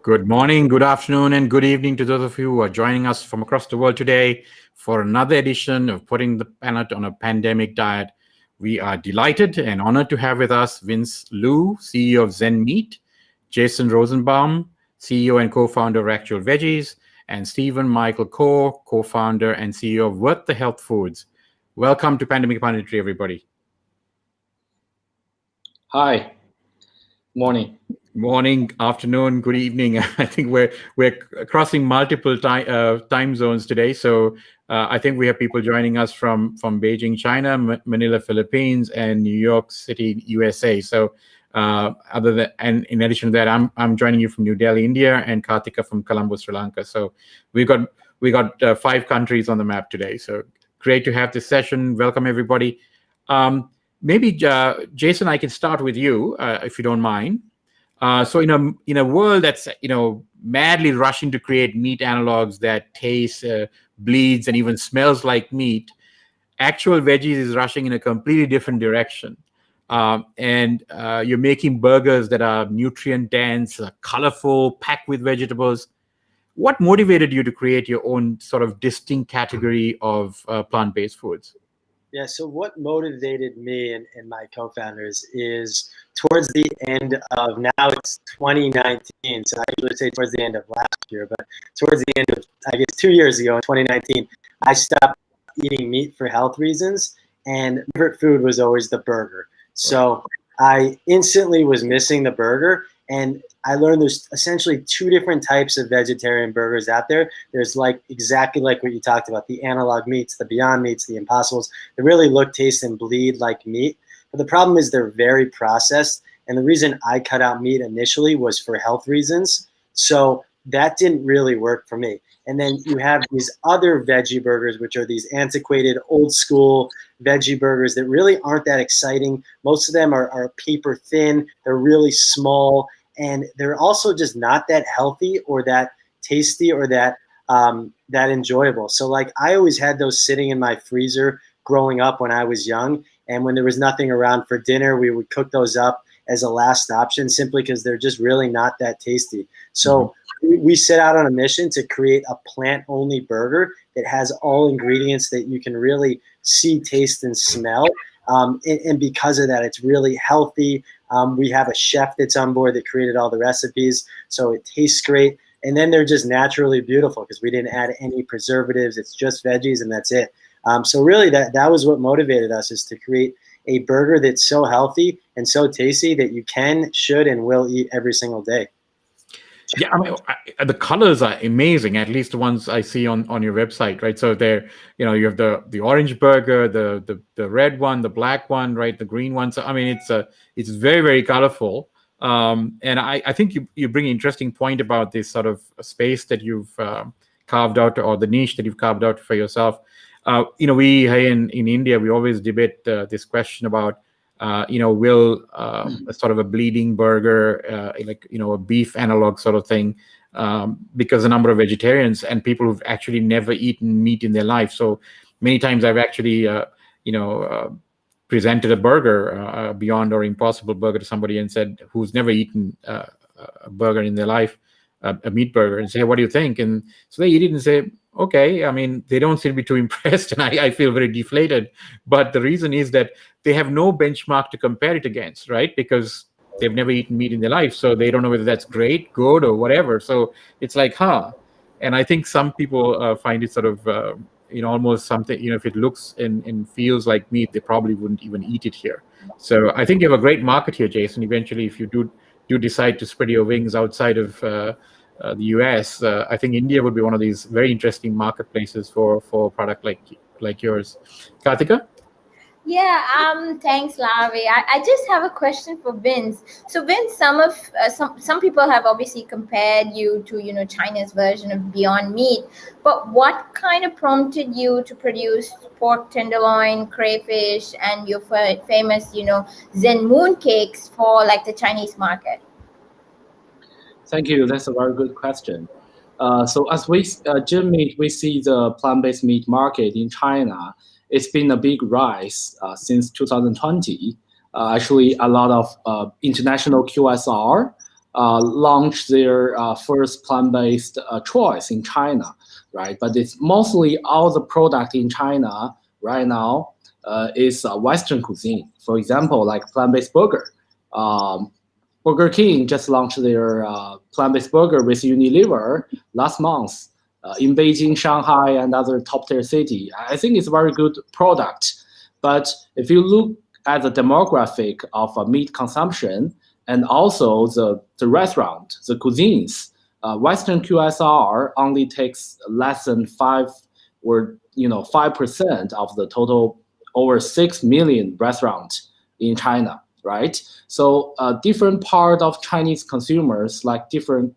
Good morning, good afternoon, and good evening to those of you who are joining us from across the world today for another edition of Putting the Planet on a Pandemic Diet. We are delighted and honored to have with us Vince Liu, CEO of Zhen Meat, Jason Rosenbaum, CEO and co-founder of Actual Veggies, and Stephen Michael Cohort, co-founder and CEO of WTH Foods. Welcome to Pandemic Planetary, everybody. Hi. Morning. Morning, afternoon, good evening. I think we're crossing multiple time zones today. So I think we have people joining us from Beijing, China, Manila, Philippines, and New York City, USA. So and in addition to that, I'm joining you from New Delhi, India, and Karthika from Colombo, Sri Lanka. So we got 5 countries on the map today. So great to have this session. Welcome everybody. Maybe Jason, I can start with you if you don't mind. So in a world that's madly rushing to create meat analogs that taste, bleeds, and even smells like meat, Actual Veggies is rushing in a completely different direction. And you're making burgers that are nutrient dense, colorful, packed with vegetables. What motivated you to create your own sort of distinct category of plant-based foods? Yeah, so what motivated me and my co-founders is towards the end of, now it's 2019, so I usually say towards the end of last year, but towards the end of, I guess, 2 years ago in 2019, I stopped eating meat for health reasons, and favorite food was always the burger. So I instantly was missing the burger, and I learned there's essentially 2 different types of vegetarian burgers out there. There's exactly like what you talked about, the analog meats, the Beyond Meats, the Impossibles. They really look, taste, and bleed like meat. But the problem is they're very processed. And the reason I cut out meat initially was for health reasons. So that didn't really work for me. And then you have these other veggie burgers, which are these antiquated, old school veggie burgers that really aren't that exciting. Most of them are paper thin. They're really small. And they're also just not that healthy or that tasty or that enjoyable. So I always had those sitting in my freezer growing up when I was young. And when there was nothing around for dinner, we would cook those up as a last option simply because they're just really not that tasty. So we set out on a mission to create a plant-only burger that has all ingredients that you can really see, taste, and smell. And because of that, it's really healthy. We have a chef that's on board that created all the recipes, so it tastes great. And then they're just naturally beautiful because we didn't add any preservatives. It's just veggies and that's it. So really that was what motivated us, is to create a burger that's so healthy and so tasty that you can, should, and will eat every single day. Yeah, I mean, the colors are amazing. At least the ones I see on your website, right? So there, you have the orange burger, the red one, the black one, right? The green one. So I mean, it's very, very colorful. And I think you bring an interesting point about this sort of space that you've carved out, or the niche that you've carved out for yourself. We here in India, we always debate this question about will a sort of a bleeding burger, a beef analog sort of thing, because a number of vegetarians and people who've actually never eaten meat in their life. So many times I've actually, presented a burger, a Beyond or Impossible burger to somebody and said, who's never eaten a burger in their life, a meat burger, and say, what do you think? And so they eat it and say, okay. I mean, they don't seem to be too impressed, and I feel very deflated. But the reason is that they have no benchmark to compare it against, right? Because they've never eaten meat in their life, so they don't know whether that's great, good, or whatever. So it's like, And I think some people find it sort of, almost something, if it looks and feels like meat, they probably wouldn't even eat it here. So I think you have a great market here, Jason. Eventually, if you do decide to spread your wings outside of the US, I think India would be one of these very interesting marketplaces for a product like yours. Karthika? Yeah, thanks, Larry. I just have a question for Vince. So Vince, some people have obviously compared you to China's version of Beyond Meat, but what kind of prompted you to produce pork tenderloin, crayfish, and your famous Zhen moon cakes for the Chinese market? Thank you. That's a very good question. So as Zhenmeat, we see the plant-based meat market in China. It's been a big rise since 2020. Actually, a lot of international QSR launched their first plant-based choice in China, right? But it's mostly all the product in China right now is Western cuisine. For example, like plant-based burger. Burger King just launched their plant-based burger with Unilever last month in Beijing, Shanghai, and other top-tier city. I think it's a very good product. But if you look at the demographic of meat consumption and also the restaurant, the cuisines, Western QSR only takes less than 5% of the total over 6 million restaurants in China, right? So different part of Chinese consumers like different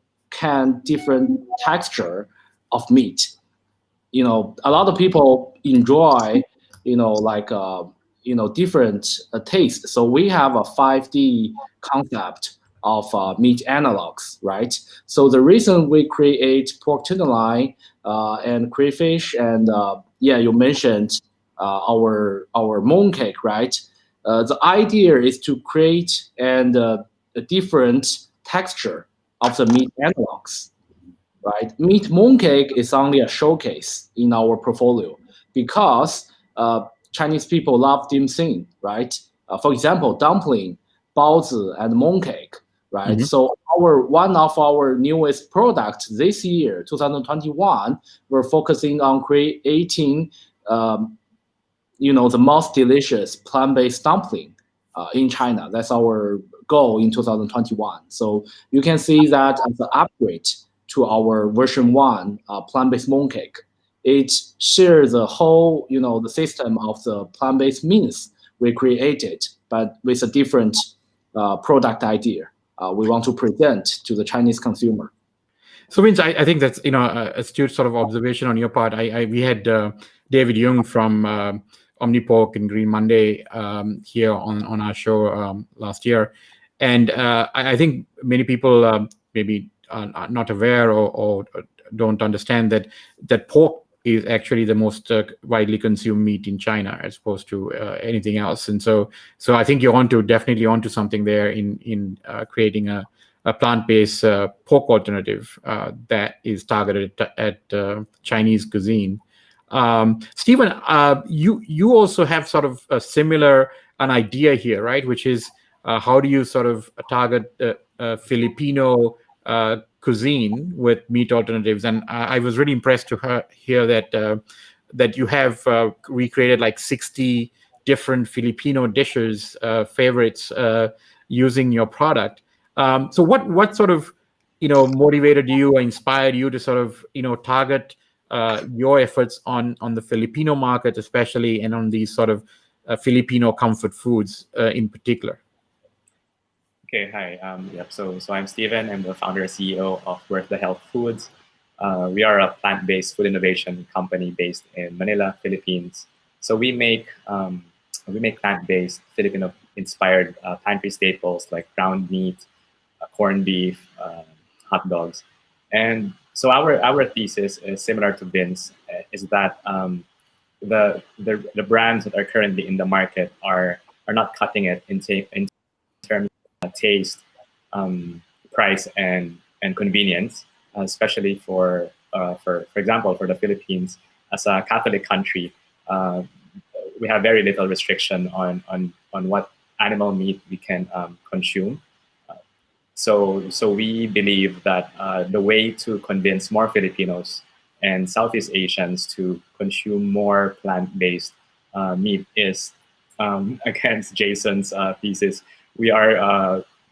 texture of meat. A lot of people enjoy, different taste. So we have a 5D concept of meat analogs, right? So the reason we create pork tenderloin and crayfish, and you mentioned our mooncake, right? The idea is to create a different texture of the meat analogs, right? Meat mooncake is only a showcase in our portfolio because Chinese people love dim sum, right? For example, dumpling, baozi, and mooncake, right? Mm-hmm. So one of our newest products this year, 2021, we're focusing on creating, the most delicious plant-based dumpling in China. That's our goal in 2021. So you can see that as an upgrade to our version 1 plant-based mooncake. It shares the whole, the system of the plant-based means we created, but with a different product idea we want to present to the Chinese consumer. So, Vince, I think that's astute sort of observation on your part. We had David Jung from Omnipork and Green Monday here on our show last year, and I think many people maybe are not aware or don't understand that pork is actually the most widely consumed meat in China as opposed to anything else. And so I think you're definitely onto something there in creating a plant-based pork alternative that is targeted at Chinese cuisine. Stephen, you also have sort of a similar an idea here, right? Which is how do you sort of target Filipino cuisine with meat alternatives? And I was really impressed to hear that you have recreated like 60 different Filipino dishes, favorites, using your product. So what sort of motivated you or inspired you to sort of target your efforts on the Filipino market, especially, and on these sort of Filipino comfort foods in particular? Okay, hi. So I'm Steven. I'm the founder and CEO of WTH Foods. We are a plant-based food innovation company based in Manila, Philippines. So we make plant-based Filipino-inspired pantry staples like ground meat, corned beef, hot dogs, and so our thesis is similar to Vince. Is that the brands that are currently in the market are not cutting it in terms of taste, price, and convenience, especially for example, for the Philippines as a Catholic country. We have very little restriction on what animal meat we can consume. So we believe that the way to convince more Filipinos and Southeast Asians to consume more plant-based meat is against Jason's thesis. We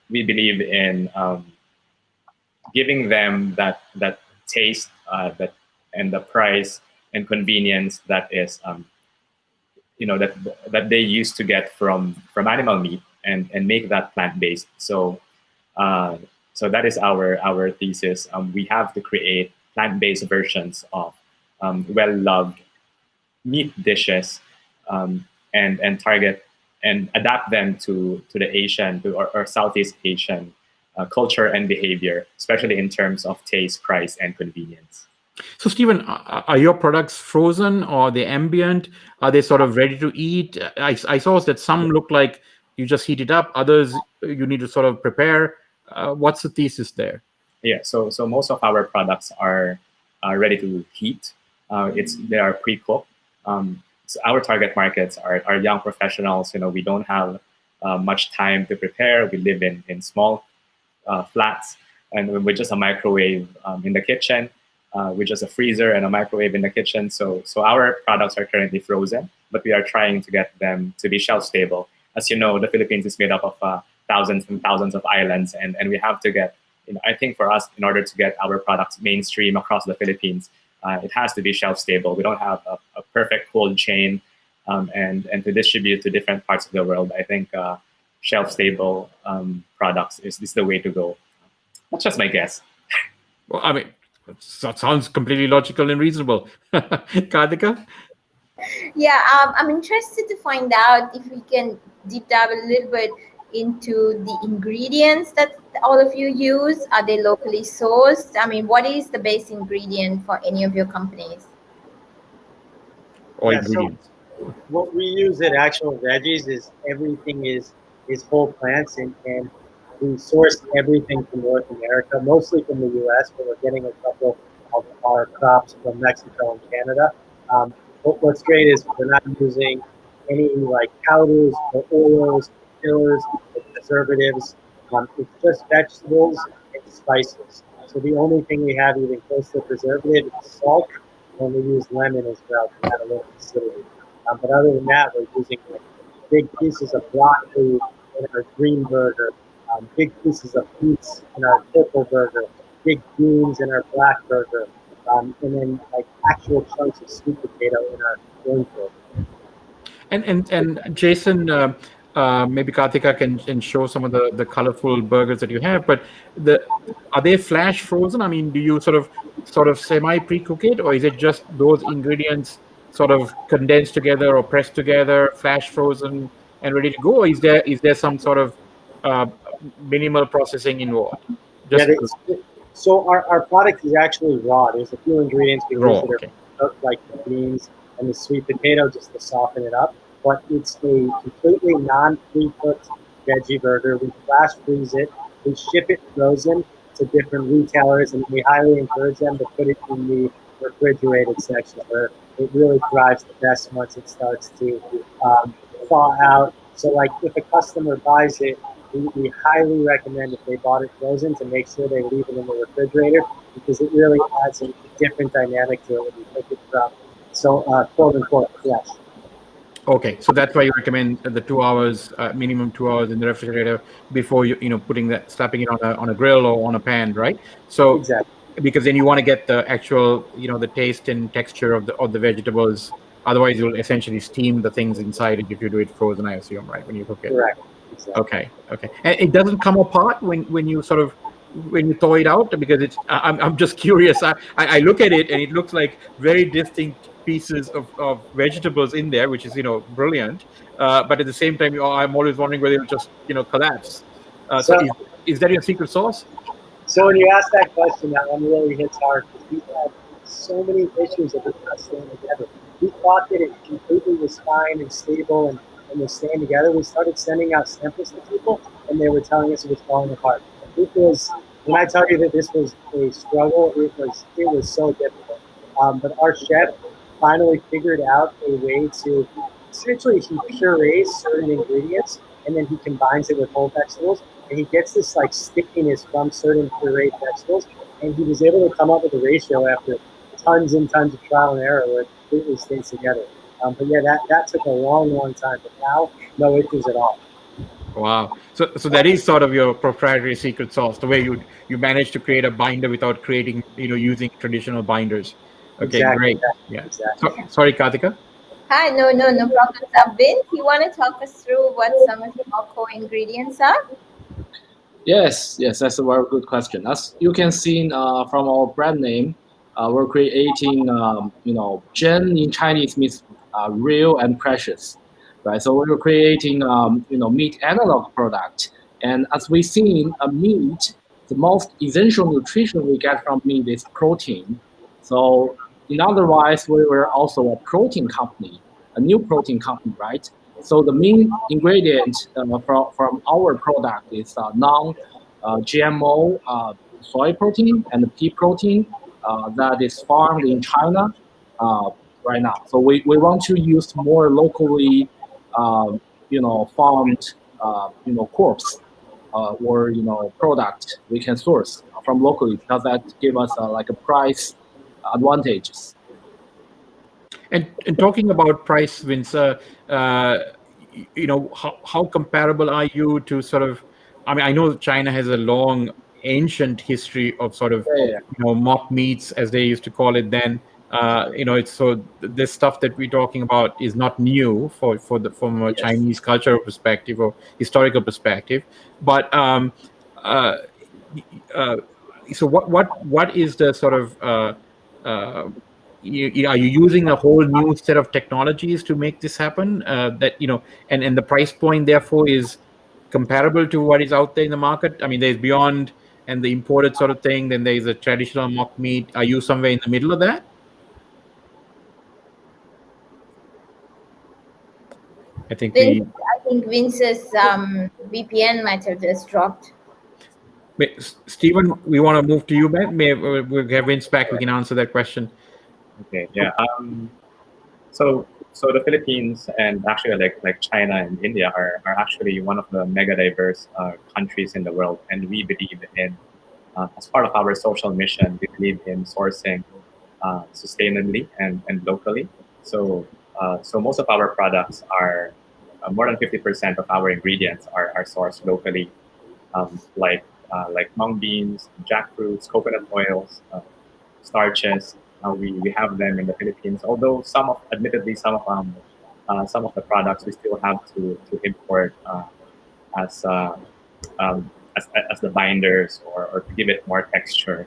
believe in giving them that taste and the price and convenience that is that they used to get from animal meat and make that plant-based. So that is our thesis. We have to create plant-based versions of well-loved meat dishes and target and adapt them to the Asian or Southeast Asian culture and behavior, especially in terms of taste, price, and convenience. So, Stephen, are your products frozen or are they ambient? Are they sort of ready to eat? I saw that some look like you just heat it up. Others you need to sort of prepare. What's the thesis there? Yeah, so most of our products are ready to heat. They are pre-cooked. So our target markets are young professionals. We don't have much time to prepare. We live in small flats, and with just a microwave in the kitchen, with just a freezer and a microwave in the kitchen. So our products are currently frozen, but we are trying to get them to be shelf stable. As you know, the Philippines is made up of thousands and thousands of islands, and we have to get, I think for us, in order to get our products mainstream across the Philippines, it has to be shelf stable. We don't have a perfect cold chain, and to distribute to different parts of the world. I think shelf stable products is the way to go. That's just my guess. Well, I mean, that sounds completely logical and reasonable. Karthika? Yeah, I'm interested to find out if we can deep dive a little bit into the ingredients that all of you use. Are they locally sourced? I mean, what is the base ingredient for any of your companies? Or Yeah, so ingredients? what we use at Actual Veggies is everything is whole plants, and we source everything from North America, mostly from the U.S., but we're getting a couple of our crops from Mexico and Canada. But what's great is we're not using any like powders or oils, fillers, or preservatives. It's just vegetables and spices. So the only thing we have even close to preservative is salt, and we use lemon as well to add a little acidity. But other than that, we're using like big pieces of broccoli in our green burger, big pieces of beets in our purple burger, big beans in our black burger, and then like actual chunks of sweet potato in our orange burger. And Jason, maybe Karthika can show some of the colorful burgers that you have, but are they flash frozen? I mean, do you sort of semi pre-cook it, or is it just those ingredients sort of condensed together or pressed together, flash frozen and ready to go? Or is there some sort of uh, minimal processing involved? Yeah, Just so our product is actually raw. There's a few ingredients we raw. use that Okay. are like the beans and the sweet potato just to soften it up. But it's a completely non-pre-cooked veggie burger. We flash freeze it. We ship it frozen to different retailers, and we highly encourage them to put it in the refrigerated section where it really thrives the best once it starts to thaw out. So like if a customer buys it, we highly recommend if they bought it frozen to make sure they leave it in the refrigerator, because it really adds a different dynamic to it when you cook it from quote unquote fresh. Okay, so that's why you recommend the 2 hours, minimum 2 hours in the refrigerator before slapping it on a grill or on a pan, right? So Exactly. because then you want to get the actual, the taste and texture of the vegetables. Otherwise, you'll essentially steam the things inside it if you do it frozen, I assume, right? When you cook it. Correct. Exactly. Okay. And it doesn't come apart when you thaw it out, because I'm just curious. I look at it and it looks like very distinct pieces of vegetables in there, which is brilliant. But at the same time, I'm always wondering whether it'll just collapse. So is that your secret sauce? So when you ask that question, that one really hits hard, because we've had so many issues of it not staying together. We thought that it completely was fine and stable and was staying together. We started sending out samples to people, and they were telling us it was falling apart. When I tell you that this was a struggle, it was so difficult. But our chef finally figured out a way to, essentially he purees certain ingredients, and then he combines it with whole vegetables, and he gets this like stickiness from certain pureed vegetables, and he was able to come up with a ratio after tons and tons of trial and error where it completely stays together. But yeah, that took a long time, but now no issues at all. Wow. So that is sort of your proprietary secret sauce, the way you manage to create a binder without creating, using traditional binders. Okay, Exactly. great. Yeah. Exactly. Sorry, Karthika. Hi, no problem. Vince, you want to talk us through what some of your core ingredients are? Yes, that's a very good question. As you can see from our brand name, we're creating, Zhen in Chinese means real and precious, right? So we're creating, meat analog product. And as we see in meat, the most essential nutrition we get from meat is protein. So in other words, we were also a protein company, a new protein company, right? So the main ingredient from our product is GMO soy protein and pea protein that is farmed in China right now. So we want to use more locally, farmed, crops or product we can source from locally, because that give us like a price advantages. And talking about price, Vince, how comparable are you to sort of? I mean, I know China has a long, ancient history of sort of, Yeah. mock meats, as they used to call it then. It's so this stuff that we're talking about is not new from a Yes. Chinese cultural perspective or historical perspective. But so what is the sort of are you using a whole new set of technologies to make this happen? And the price point therefore is comparable to what is out there in the market. I mean, there's beyond and the imported sort of thing. Then there's a traditional mock meat. Are you somewhere in the middle of that? I think Vince's VPN might have just dropped. Stephen, we want to move to you, man. We'll have Vince back. We can answer that question. Okay, yeah. So the Philippines and actually like China and India are actually one of the mega diverse countries in the world, and we believe in as part of our social mission, we believe in sourcing sustainably and locally. So most of our products are more than 50% of our ingredients are sourced locally, like mung beans, jackfruits, coconut oils, starches. We have them in the Philippines. Although admittedly some of the products we still have to import as the binders or to give it more texture.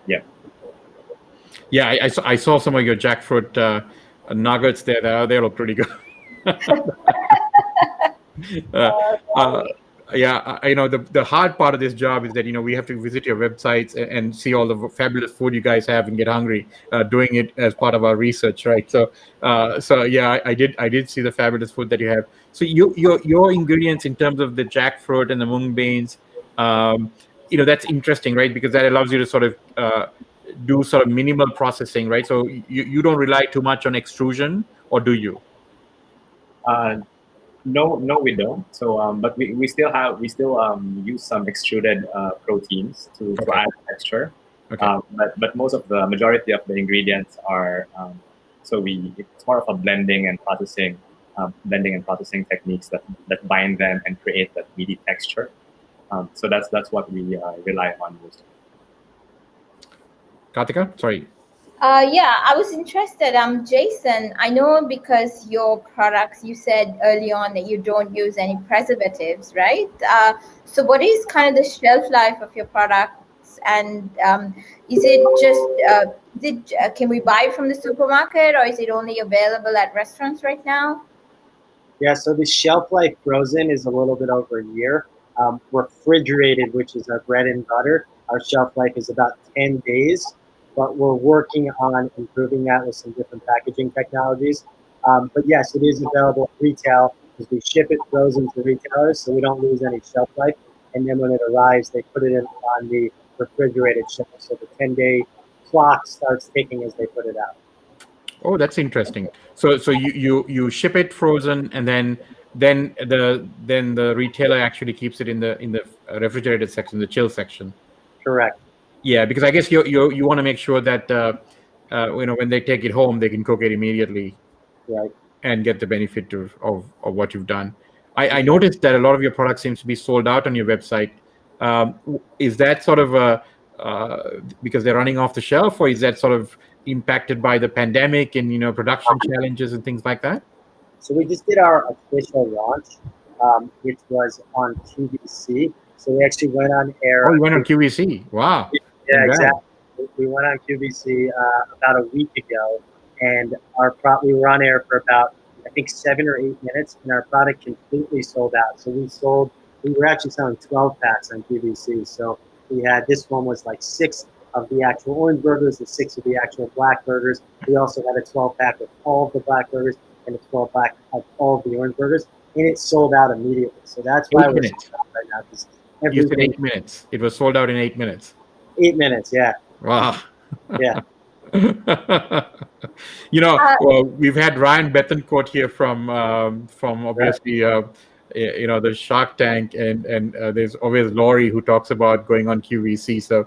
Yeah. Yeah, I saw some of your jackfruit nuggets there. They look pretty good. The hard part of this job is that we have to visit your websites and see all the fabulous food you guys have and get hungry doing it as part of our research, right? So yeah, I did see the fabulous food that you have. So your ingredients in terms of the jackfruit and the mung beans, that's interesting, right? Because that allows you to sort of do sort of minimal processing, right? So you don't rely too much on extrusion, or do you? No, we don't. So, but we still use some extruded proteins to add texture. Okay. But majority of the ingredients are it's more of a blending and processing techniques that bind them and create that meaty texture. So that's what we rely on most. Kartika, sorry. Yeah, I was interested. Jason, I know because your products, you said early on that you don't use any preservatives, right? So what is kind of the shelf life of your products? And is it just, can we buy it from the supermarket, or is it only available at restaurants right now? Yeah, so the shelf life frozen is a little bit over a year. Refrigerated, which is our bread and butter, our shelf life is about 10 days. But we're working on improving that with some different packaging technologies. But yes, it is available at retail because we ship it frozen to retailers, so we don't lose any shelf life. And then when it arrives, they put it in on the refrigerated shelf, so the 10-day clock starts ticking as they put it out. Oh, that's interesting. So you ship it frozen, and then the retailer actually keeps it in the refrigerated section, the chill section. Correct. Yeah, because I guess you want to make sure that when they take it home, they can cook it immediately, right, and get the benefit of what you've done. I noticed that a lot of your product seems to be sold out on your website. Is that sort of because they're running off the shelf, or is that sort of impacted by the pandemic and production challenges and things like that? So we just did our official launch, which was on QVC. So we actually went on air. Oh, you went on QVC. Wow. Yeah, exactly. We went on QVC about a week ago, and we were on air for about, I think, 7 or 8 minutes, and our product completely sold out. So we were actually selling 12 packs on QVC. So this one was like 6 of the actual orange burgers and 6 of the actual black burgers. We also had a 12 pack of all of the black burgers and a 12 pack of all of the orange burgers, and it sold out immediately. So that's why we're sold out right now. You said everything. 8 minutes. It was sold out in 8 minutes. 8 minutes, yeah. Wow. Yeah. Well, we've had Ryan Bethencourt here from obviously the Shark Tank, and there's always Laurie who talks about going on QVC. So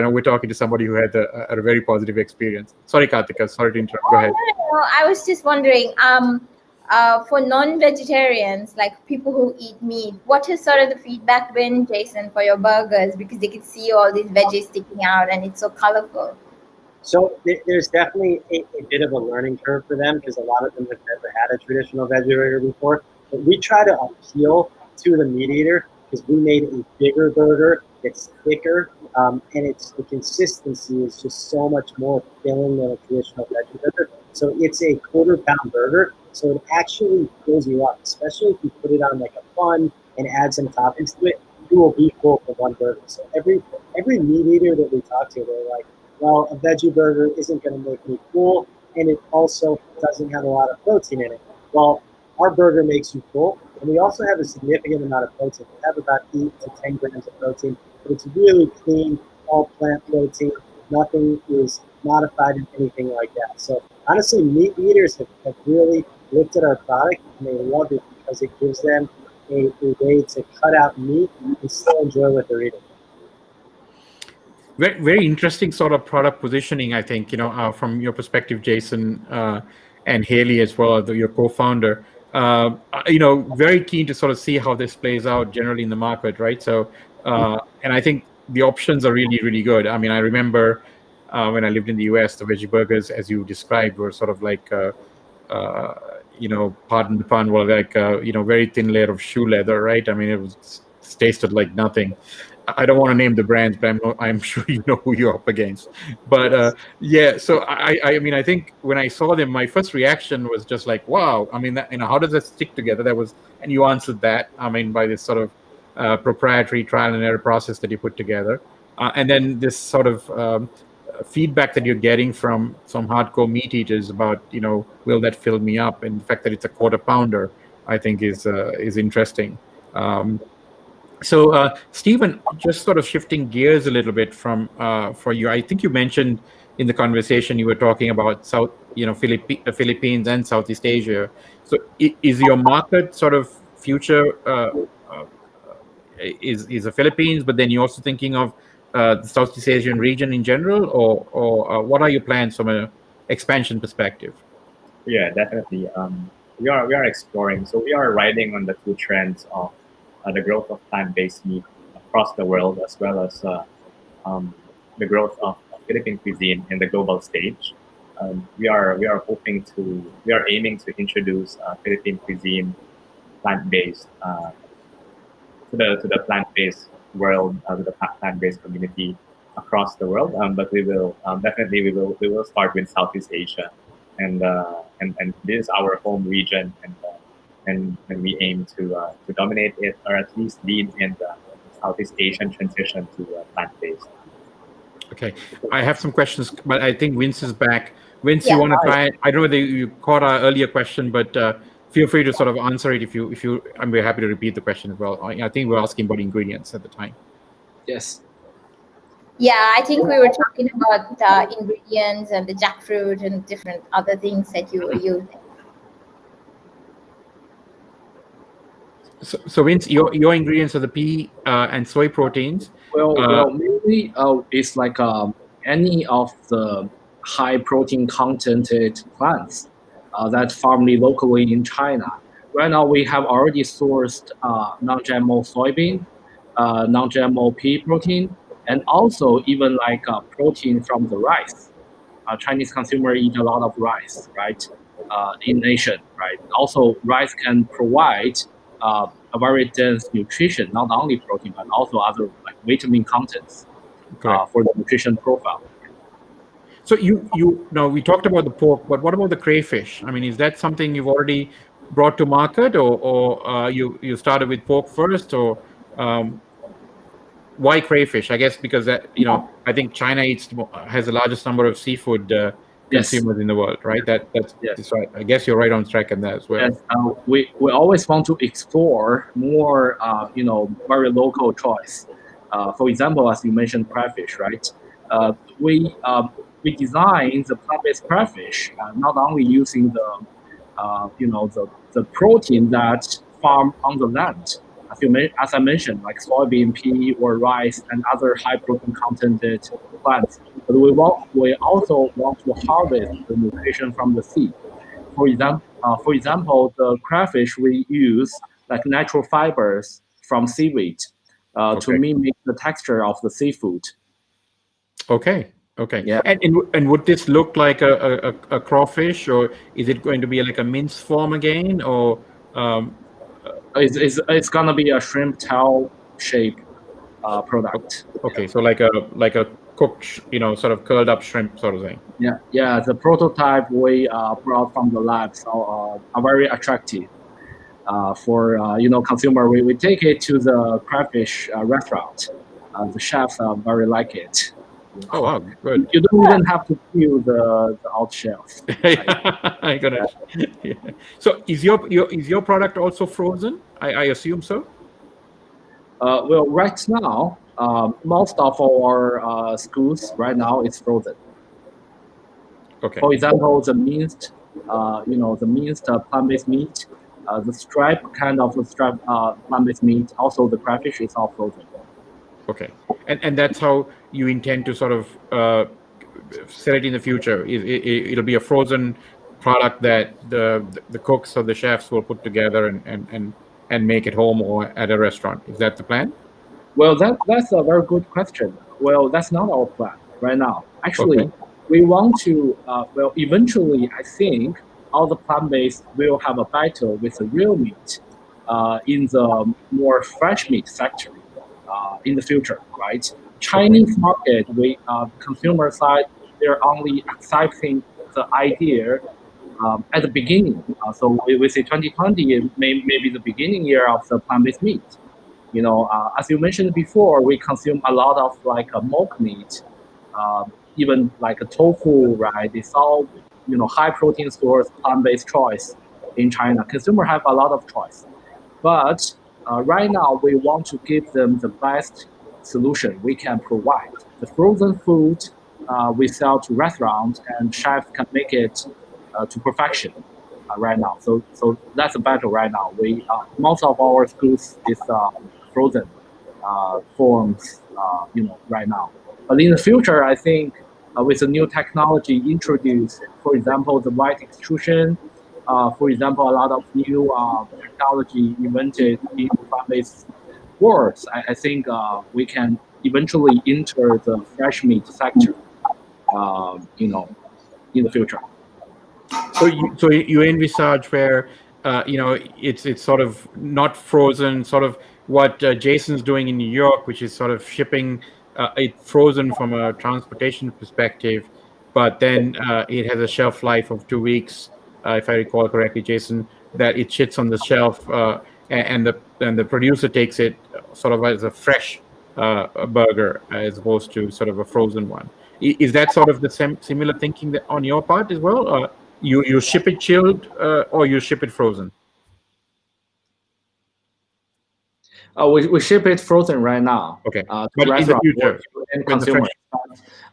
we're talking to somebody who had a very positive experience. Sorry, Karthika. Sorry to interrupt. Go ahead. No, I was just wondering, for non-vegetarians, like people who eat meat, what has sort of the feedback been, Jason, for your burgers? Because they could see all these veggies sticking out and it's so colorful. So there's definitely a bit of a learning curve for them because a lot of them have never had a traditional veggie burger before. But we try to appeal to the meat eater because we made a bigger burger. It's thicker, and the consistency is just so much more filling than a traditional veggie burger. So it's a quarter-pound burger, so it actually fills you up, especially if you put it on like a bun and add some toppings to it. You will be full for one burger. So every meat eater that we talk to, they're like, well, a veggie burger isn't going to make me full, and it also doesn't have a lot of protein in it. Well, our burger makes you full, and we also have a significant amount of protein. We have about 8 to 10 grams of protein, but it's really clean, all plant protein. Nothing is modified in anything like that. So honestly, meat eaters have really looked at our product, and they love it because it gives them a way to cut out meat and still enjoy what they're eating. Very, very interesting sort of product positioning, I think, from your perspective, Jason, and Haley as well, your co-founder. Very keen to sort of see how this plays out generally in the market, right? So, and I think the options are really, really good. I mean, I remember when I lived in the US, the veggie burgers, as you described, were sort of like, pardon the pun, well, like, very thin layer of shoe leather, right? I mean, it tasted like nothing. I don't want to name the brands, but I'm sure you know who you're up against. But yeah, so I think when I saw them, my first reaction was just like, wow. I mean, how does that stick together? And you answered that. I mean, by this sort of proprietary trial and error process that you put together, and then this sort of feedback that you're getting from some hardcore meat eaters about, will that fill me up? And the fact that it's a quarter pounder, I think is interesting. So, Stephen, just sort of shifting gears a little bit for you. I think you mentioned in the conversation you were talking about the Philippines and Southeast Asia. So, is your market sort of future is the Philippines, but then you're also thinking of the Southeast Asian region in general, or what are your plans from an expansion perspective? Yeah, definitely. We are exploring. So we are riding on the two trends of the growth of plant-based meat across the world, as well as the growth of Philippine cuisine in the global stage. We are aiming to introduce Philippine cuisine plant-based to the plant-based world, to the plant-based community across the world. But we will start with Southeast Asia, and this is our home region, and we aim to dominate it, or at least lead in the Southeast Asian transition to plant-based. Okay, I have some questions, but I think Vince is back. Vince, Yeah. you want to try it? I don't know whether you caught our earlier question, but feel free to sort of answer it if you. I'm very happy to repeat the question as well. I think we're asking about ingredients at the time. Yes. Yeah, I think we were talking about the ingredients and the jackfruit and different other things that you were using. So Vince, your ingredients are the pea and soy proteins. Well, mainly it's like any of the high protein contented plants that farmed locally in China. Right now, we have already sourced non-GMO soybean, non-GMO pea protein, and also even like protein from the rice. Chinese consumer eat a lot of rice, right? In nation, right? Also, rice can provide a very dense nutrition, not only protein but also other like vitamin contents for the nutrition profile. So you now we talked about the pork, but what about the crayfish? I mean, is that something you've already brought to market, or you started with pork first, or why crayfish? I guess because I think China has the largest number of seafood consumers in the world, right? That's right. I guess you're right on track in that as well. Yes, we always want to explore more, very local choice. For example, as you mentioned, crayfish, right? We design the plant-based crayfish not only using the protein that farm on the land, as I mentioned, like soybean, pea, or rice, and other high protein contented plants. But we also want to harvest the nutrition from the sea. For example, the crayfish we use like natural fibers from seaweed to mimic the texture of the seafood. Okay. Okay. Yeah. And would this look like a crawfish, or is it going to be like a mince form again, or It's gonna be a shrimp tail shape product. okay, so like a cooked, sort of curled up shrimp sort of thing. Yeah. The prototype we brought from the labs are very attractive for consumer. We take it to the crayfish restaurant. The chefs very like it. Oh wow, good. You don't even have to peel the out shells. I got it. Yeah. So is your product also frozen? I assume so. Well, right now, most of our schools right now is frozen. Okay. For example, the minced plant-based meat, the stripe kind of plant-based meat, also the crayfish is all frozen. Okay, and that's how you intend to sort of sell it in the future. It'll be a frozen product that the cooks or the chefs will put together and make at home or at a restaurant. Is that the plan? Well, that's a very good question. Well, that's not our plan right now. Actually, we want to. Eventually, I think all the plant-based will have a battle with the real meat in the more fresh meat sector. In the future, right? Chinese market, consumer side, they're only accepting the idea at the beginning. So we say 2020 may be the beginning year of the plant-based meat. As you mentioned before, we consume a lot of like a mock meat, even like a tofu, right? It's all high protein source, plant-based choice in China. Consumer have a lot of choice, but right now, we want to give them the best solution we can provide. The frozen food we sell to restaurants, and chefs can make it to perfection right now. So that's a battle right now. Most of our schools is frozen forms, right now. But in the future, I think with the new technology introduced, for example, the white extrusion. For example, a lot of new technology invented in plant-based worlds. I think we can eventually enter the fresh meat sector, in the future. So you envisage where it's sort of not frozen, sort of what Jason's doing in New York, which is sort of shipping it frozen from a transportation perspective, but then it has a shelf life of 2 weeks. If I recall correctly, Jason, that it sits on the shelf, and the producer takes it sort of as a fresh burger as opposed to sort of a frozen one. Is that sort of the similar thinking that on your part as well? You ship it chilled or you ship it frozen? We ship it frozen right now. Okay, to but in the future, and consumer.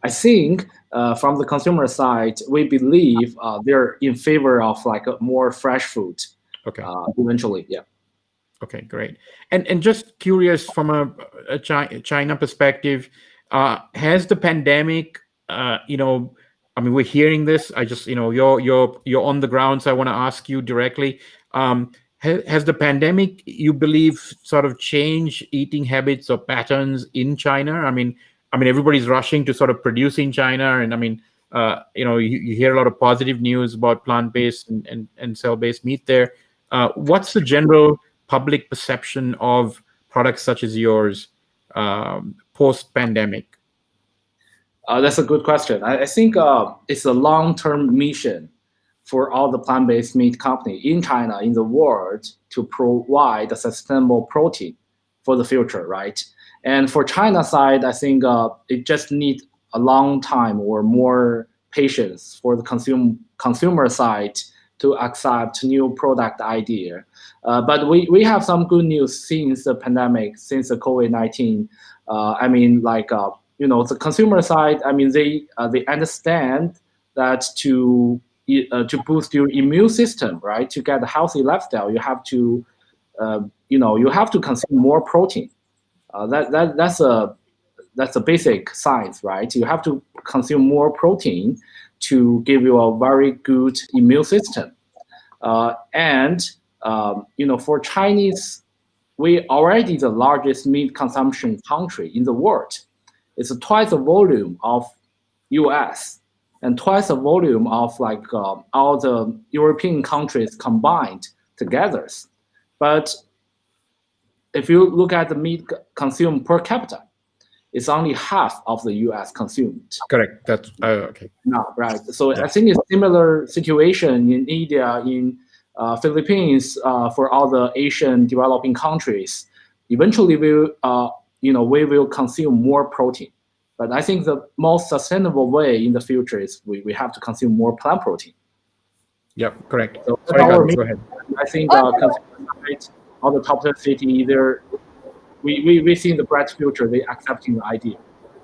I think from the consumer side, we believe they're in favor of like a more fresh food. Okay. Eventually, yeah. Okay, great. And just curious from a China perspective, has the pandemic, I mean, we're hearing this. I just, you're on the ground, so I want to ask you directly. Has the pandemic, you believe, sort of changed eating habits or patterns in China? I mean, everybody's rushing to sort of produce in China, and I mean, you hear a lot of positive news about plant-based and cell-based meat there. What's the general public perception of products such as yours post-pandemic? That's a good question. I think it's a long-term mission for all the plant-based meat company in China, in the world, to provide a sustainable protein for the future, right? And for China side, I think it just needs a long time or more patience for the consumer side to accept new product idea. But we have some good news since the pandemic, since the COVID-19. I mean, like the consumer side. I mean, they understand that to boost your immune system, right? To get a healthy lifestyle, you have to you have to consume more protein. That's a basic science, right? You have to consume more protein to give you a very good immune system. For Chinese, we already the largest meat consumption country in the world. It's twice the volume of U.S. and twice the volume of all the European countries combined together. But if you look at the meat consumed per capita, it's only half of the U.S. consumed. Correct. That's okay. No, right. So I think it's similar situation in India, in Philippines, for all the Asian developing countries. Eventually, we will consume more protein. But I think the most sustainable way in the future is we have to consume more plant protein. Yeah, correct. So sorry, go ahead. I think all the top 10 cities, we see in the bright future, they accepting the idea.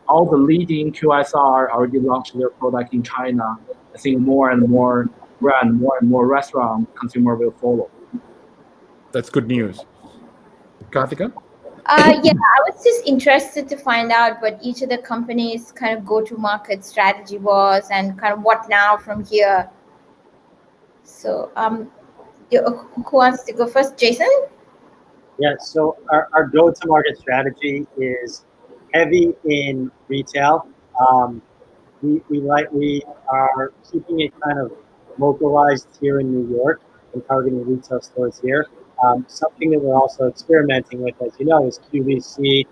All the leading QSR already launched their product in China. I think more and more brand, more and more restaurant consumer will follow. That's good news. Karthika? Yeah, I was just interested to find out what each of the companies' kind of go-to-market strategy was and kind of what now from here. So, who wants to go first? Jason? Yeah, so our go-to-market strategy is heavy in retail. We are keeping it kind of localized here in New York and targeting retail stores here. Something that we're also experimenting with, as you know, is QVC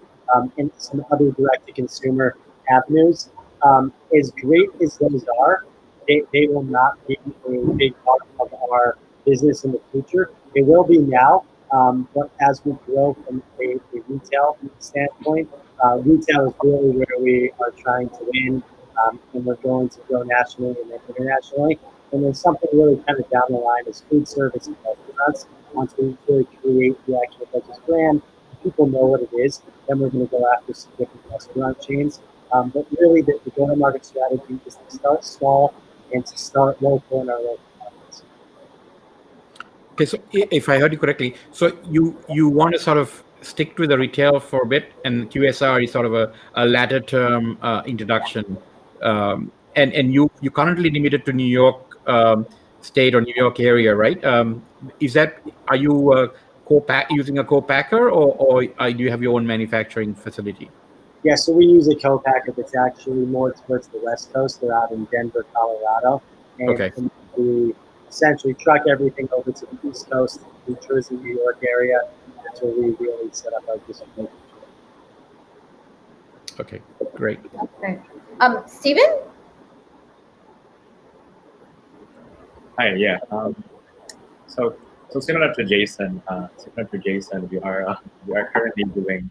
and some other direct-to-consumer avenues. As great as those are, they will not be a big part of our business in the future. They will be now, but as we grow from a retail standpoint, retail is really where we are trying to win, and we're going to grow nationally and then internationally. And then something really kind of down the line is food service and restaurants. Once we really create the Actual Veggies brand, people know what it is, then we're going to go after some different restaurant chains. But really, the go-to-market strategy is to start small and to start local in our local markets. Okay, so if I heard you correctly, so you want to sort of stick to the retail for a bit, and QSR is sort of a latter term introduction, and you currently limited to New York State or New York area, right? Are you using a co-packer, or do you have your own manufacturing facility? Yeah, so we use a co-packer that's actually more towards the West Coast. They're out in Denver, Colorado. And we essentially truck everything over to the East Coast, New Jersey, New York area. That's where we really set up our distribution. Okay, great. Okay. Steven? Hi, yeah. So similar to Jason, we are currently doing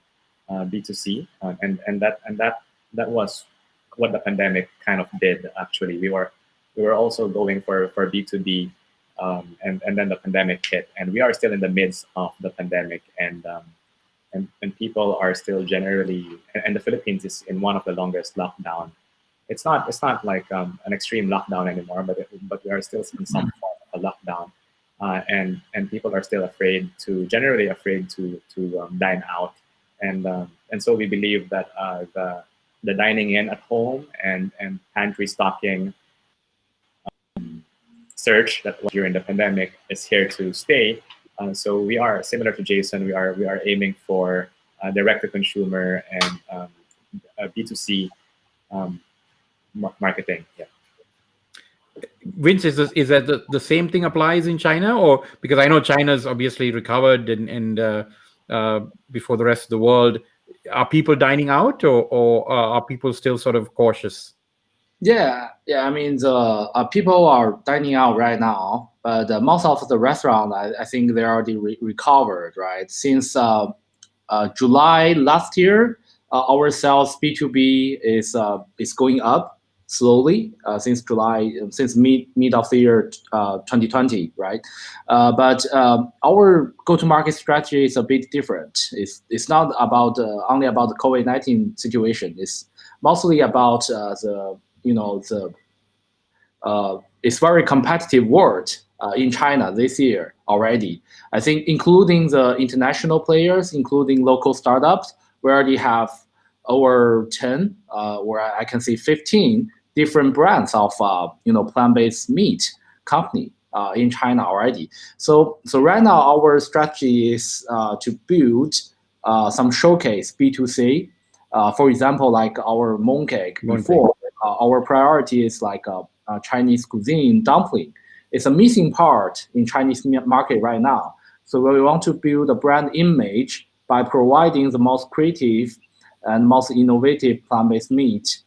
B2C, and that was what the pandemic kind of did. Actually, we were also going for B2B, and then the pandemic hit, and we are still in the midst of the pandemic, and people are still generally, and the Philippines is in one of the longest lockdown. It's not like an extreme lockdown anymore, but we are still in some form of a lockdown, and people are still generally afraid to dine out, and so we believe that the dining in at home and pantry stocking surge that was during the pandemic is here to stay. So we are similar to Jason. We are aiming for direct to consumer and B2C marketing. Yeah. Vince, is that the same thing applies in China, or because I know China's obviously recovered and before the rest of the world, are people dining out, or are people still sort of cautious? Yeah. I mean, the people are dining out right now, but most of the restaurants, I think they already recovered, right? Since July last year, our sales B2B is going up. slowly since mid of the year 2020, right? But our go-to-market strategy is a bit different. It's not about only about the COVID-19 situation. It's mostly about it's very competitive world in China this year already. I think including the international players, including local startups, we already have over 10, or I can say 15 different brands of plant-based meat company in China already. So right now our strategy is to build some showcase B2C. For example, like our mooncake before, our priority is like Chinese cuisine dumpling. It's a missing part in Chinese market right now. So we want to build a brand image by providing the most creative and most innovative plant-based meat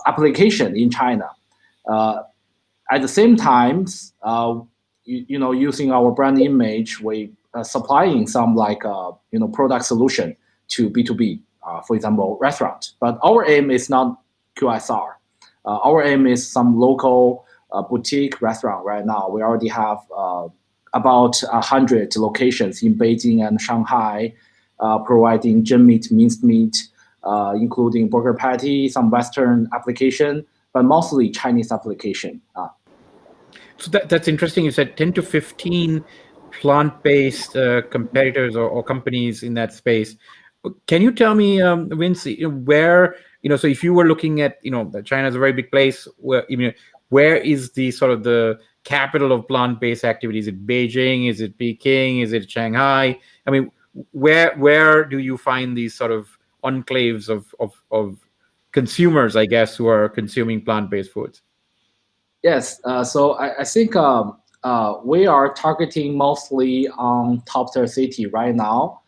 application in China. At the same time, using our brand image, we supplying some product solution to B2B, for example, restaurant. But our aim is not QSR. Our aim is some local boutique restaurant right now. We already have about 100 locations in Beijing and Shanghai, providing Zhenmeat, minced meat, including burger patty, some Western application, but mostly Chinese application. So that's interesting. You said 10 to 15 plant-based competitors or companies in that space. Can you tell me, Vince, where, so if you were looking at, China is a very big place, where is the sort of the capital of plant-based activity? Is it Beijing? Is it Peking? Is it Shanghai? I mean, where do you find these sort of enclaves of consumers, I guess, who are consuming plant-based foods? Yes, so I think we are targeting mostly on top-tier city right now,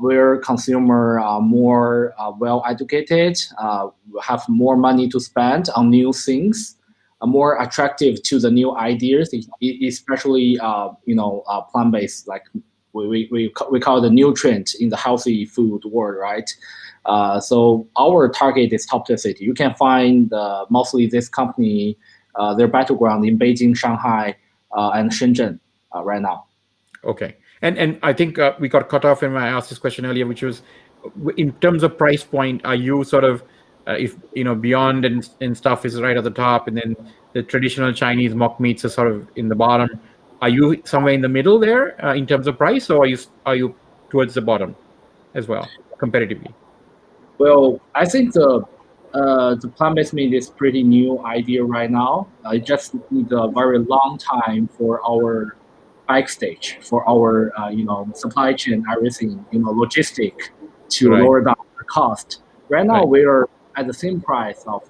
where consumer are more well-educated, have more money to spend on new things, more attractive to the new ideas, especially plant-based, like we call the new trend in the healthy food world, right? So our target is top-tier city. You can find mostly this company, their battleground in Beijing, Shanghai, and Shenzhen right now. Okay. And I think we got cut off when I asked this question earlier, which was, in terms of price point, are you sort of, if Beyond and stuff is right at the top, and then the traditional Chinese mock meats are sort of in the bottom, are you somewhere in the middle there in terms of price, or are you towards the bottom as well, competitively? Well, I think the plant-based meat is pretty new idea right now. It just need a very long time for our backstage, for our supply chain, everything, logistic to lower down the cost. Right now we are at the same price of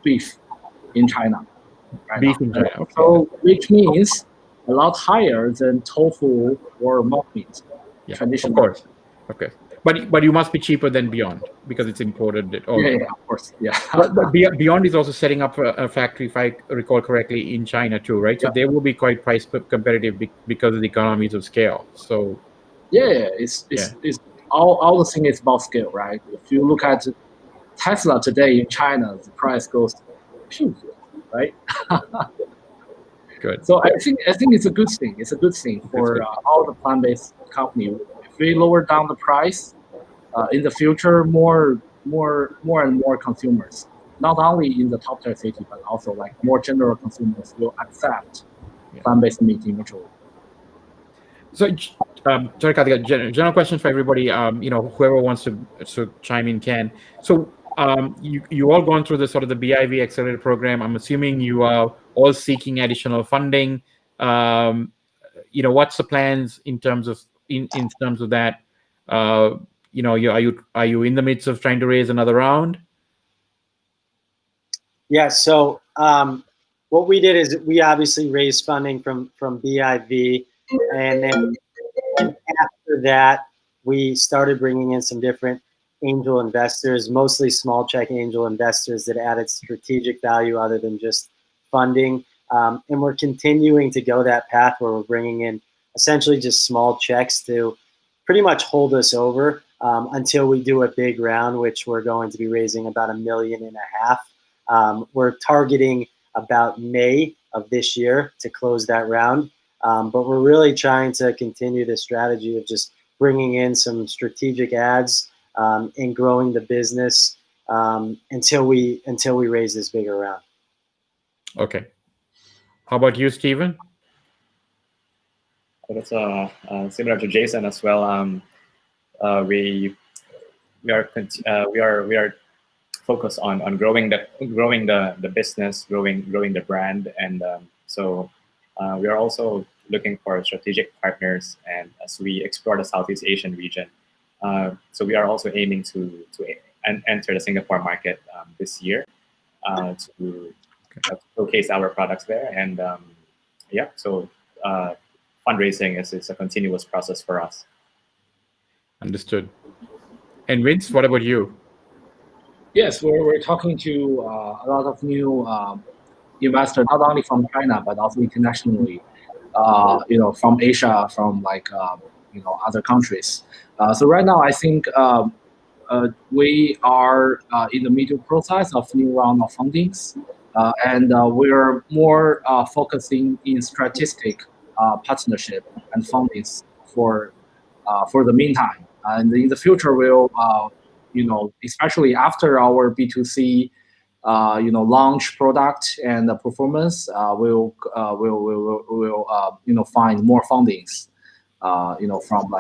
beef in China. Beef in China. Okay. So which means a lot higher than tofu or mock meat. Yeah, traditional. Of course. Okay. But you must be cheaper than Beyond because it's imported. Yeah, of course. Yeah. But Beyond is also setting up a factory, if I recall correctly, in China too, right? So they will be quite price competitive because of the economies of scale. So it's all the thing is about scale, right? If you look at Tesla today in China, the price goes pew, right? Good. So I think it's a good thing. It's a good thing for all the plant-based company. If we lower down the price, in the future, more and more consumers, not only in the top tier city, but also like more general consumers will accept plant-based meat eventually. So, sorry, Karthik, general question for everybody. Whoever wants to chime in can. So, you all gone through the sort of the BIV accelerator program. I'm assuming you are all seeking additional funding. What's the plans in terms of that? Are you in the midst of trying to raise another round? Yeah. So what we did is we obviously raised funding from BIV, and then after that we started bringing in some different angel investors, mostly small check angel investors that added strategic value other than just funding. And we're continuing to go that path where we're bringing in essentially just small checks to pretty much hold us over until we do a big round, which we're going to be raising about $1.5 million We're targeting about May of this year to close that round. But we're really trying to continue the strategy of just bringing in some strategic ads and growing the business until we raise this bigger round. Okay. How about you, Stephen? That's similar to Jason as well. We are focused on growing the business, growing the brand, and so we are also looking for strategic partners, and as we explore the Southeast Asian region, so we are also aiming to enter the Singapore market this year to showcase our products there, and yeah, so fundraising is a continuous process for us. Understood. And Vince, what about you? Yes, we're talking to a lot of new investors, not only from China but also internationally. From Asia, from other countries. So right now, I think we are in the middle process of new round of fundings, and we're more focusing in strategic partnership and fundings for the meantime. And in the future, we'll especially after our B2C launch product and the performance, we'll find more fundings, from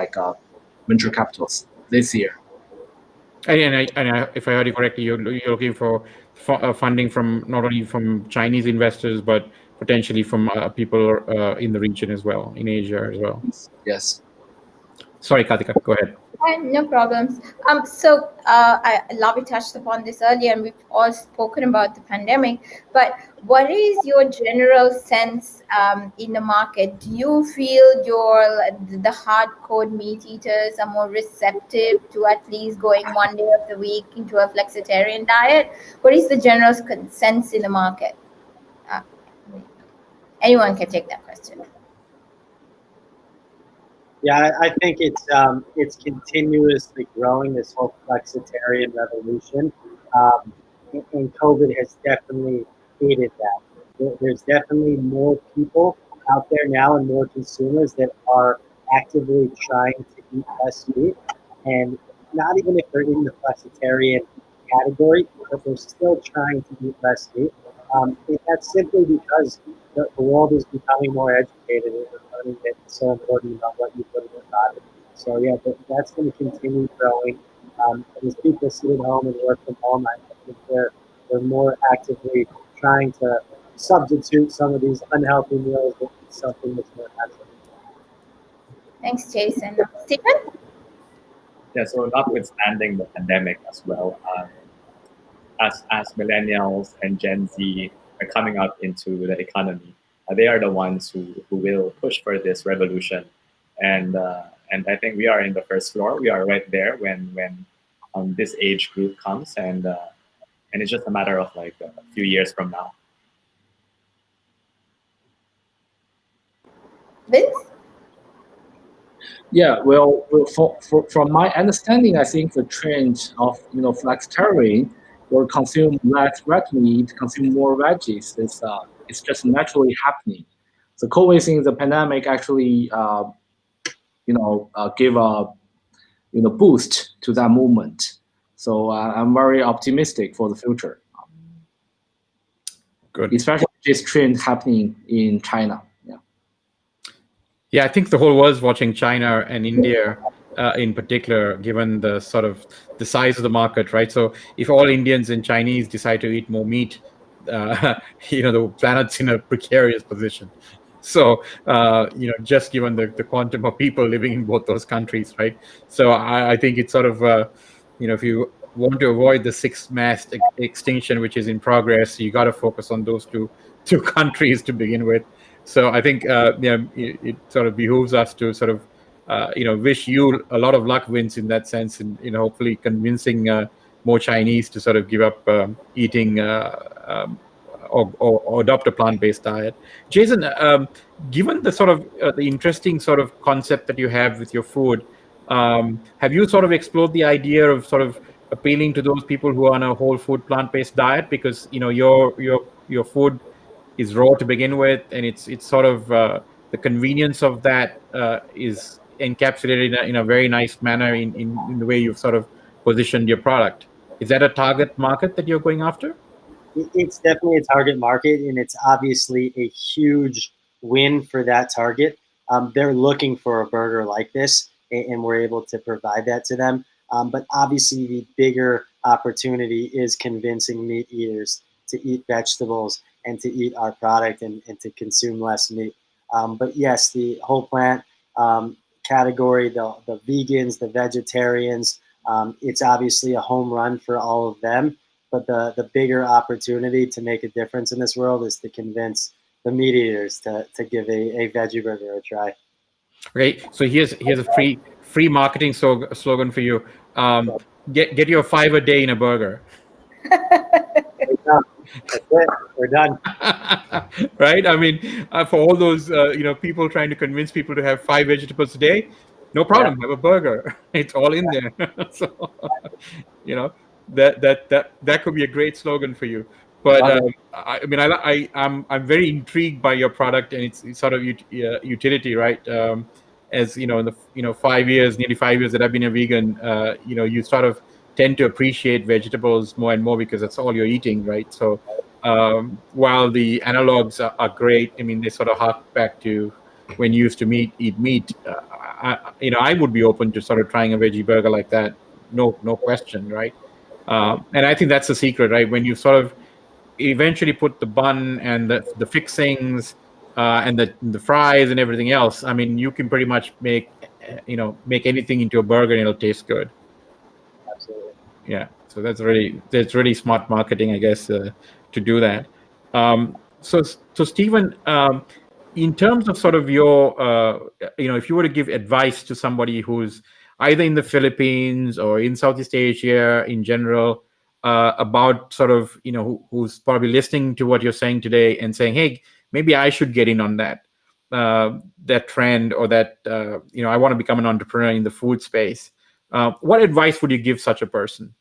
venture capitals this year. And if I heard you correctly, you're looking for funding from not only from Chinese investors but potentially from people in the region as well, in Asia as well. Yes. Sorry, Karthika, go ahead. No problems. Lavi touched upon this earlier, and we've all spoken about the pandemic. But what is your general sense in the market? Do you feel the hardcore meat eaters are more receptive to at least going one day of the week into a flexitarian diet? What is the general sense in the market? Anyone can take that question. Yeah, I think it's continuously growing, this whole flexitarian revolution, and COVID has definitely aided that. There's definitely more people out there now and more consumers that are actively trying to eat less meat, and not even if they're in the flexitarian category, but they're still trying to eat less meat. And that's simply because the world is becoming more educated and we're learning that it's so important about what you put in your body. So yeah, that's going to continue growing. As people sit at home and work from home, I think they're more actively trying to substitute some of these unhealthy meals with something that's more natural. Thanks, Jason. Stephen? Yeah, so notwithstanding the pandemic as well, as millennials and Gen Z are coming out into the economy, they are the ones who will push for this revolution, and I think we are in the first floor. We are right there when this age group comes, and it's just a matter of like a few years from now. Vince? Yeah, well, from my understanding, I think the trend of flexitarian or consume less red meat, consume more veggies, it's just naturally happening. So COVID in the pandemic actually give a boost to that movement. So I'm very optimistic for the future. Good. Especially this trend happening in China. Yeah, I think the whole world's watching China and India in particular, given the sort of the size of the market, right? So if all Indians and Chinese decide to eat more meat, the planet's in a precarious position. So, just given the quantum of people living in both those countries, right? So I think it's sort of, if you want to avoid the sixth mass extinction, which is in progress, you got to focus on those two countries to begin with. So I think it sort of behooves us to sort of wish you a lot of luck, Vince, in that sense, and hopefully convincing more Chinese to sort of give up eating or adopt a plant-based diet. Jason, given the sort of the interesting sort of concept that you have with your food, have you sort of explored the idea of sort of appealing to those people who are on a whole food plant-based diet, because your food is raw to begin with, and it's sort of the convenience of that is encapsulated in a very nice manner in the way you've sort of positioned your product. Is that a target market that you're going after? It's definitely a target market, and it's obviously a huge win for that target. They're looking for a burger like this, and we're able to provide that to them. But obviously, the bigger opportunity is convincing meat eaters to eat vegetables and to eat our product and to consume less meat. But yes, the whole plant category, the vegans, the vegetarians, it's obviously a home run for all of them. But the bigger opportunity to make a difference in this world is to convince the meat eaters to give a veggie burger a try. Okay, so here's a free marketing slogan for you. Get your 5 a day in a burger. That's it. We're done. Right? I mean, for all those people trying to convince people to have 5 vegetables a day, no problem. Have a burger. It's all in there. So that could be a great slogan for you. But I mean, I'm very intrigued by your product and its sort of utility, right? As in the 5 years, nearly 5 years that I've been a vegan, you sort of tend to appreciate vegetables more and more because that's all you're eating, right? So while the analogs are great, I mean, they sort of hark back to when you used to eat meat. I would be open to sort of trying a veggie burger like that, no question, right? And I think that's the secret, right? When you sort of eventually put the bun and the fixings and the fries and everything else, I mean, you can pretty much make anything into a burger and it'll taste good. Absolutely. Yeah, so that's really smart marketing, I guess, to do that. So Stephen, in terms of sort of your, if you were to give advice to somebody who's either in the Philippines or in Southeast Asia in general, about sort of, who's probably listening to what you're saying today and saying, hey, maybe I should get in on that trend, or that, I want to become an entrepreneur in the food space. What advice would you give such a person,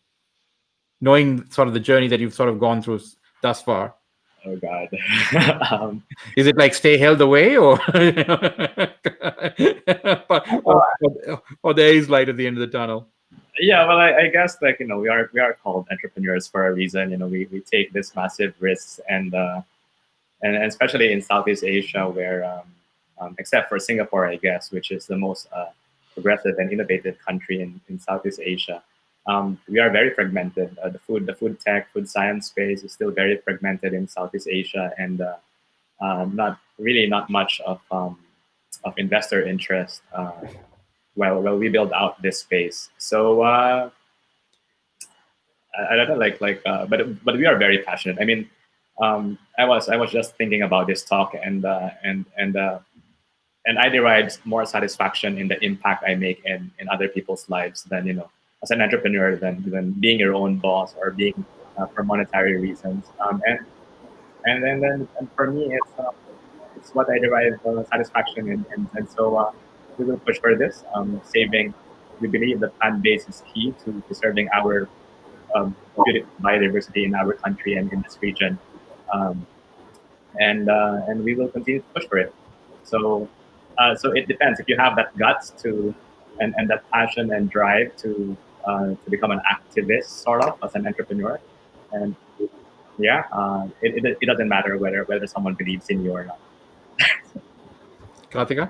knowing sort of the journey that you've sort of gone through thus far? Oh God. Is it like stay held away, or or there is light at the end of the tunnel? Yeah, well, I guess we are called entrepreneurs for a reason. We take this massive risks, and especially in Southeast Asia, where except for Singapore, I guess, which is the most progressive and innovative country in Southeast Asia, we are very fragmented. The food tech, food science space is still very fragmented in Southeast Asia, and not much of investor interest while we build out this space. So I don't know, but we are very passionate. I mean, I was just thinking about this talk, and I derived more satisfaction in the impact I make in other people's lives than as an entrepreneur than being your own boss or being for monetary reasons. And for me, it's what I derive satisfaction in, and so we will push for this. We believe that plant-based is key to preserving our beautiful biodiversity in our country and in this region, and we will continue to push for it. So it depends. If you have that guts and that passion and drive to become an activist, sort of, as an entrepreneur, and it doesn't matter whether someone believes in you or not. Karthika?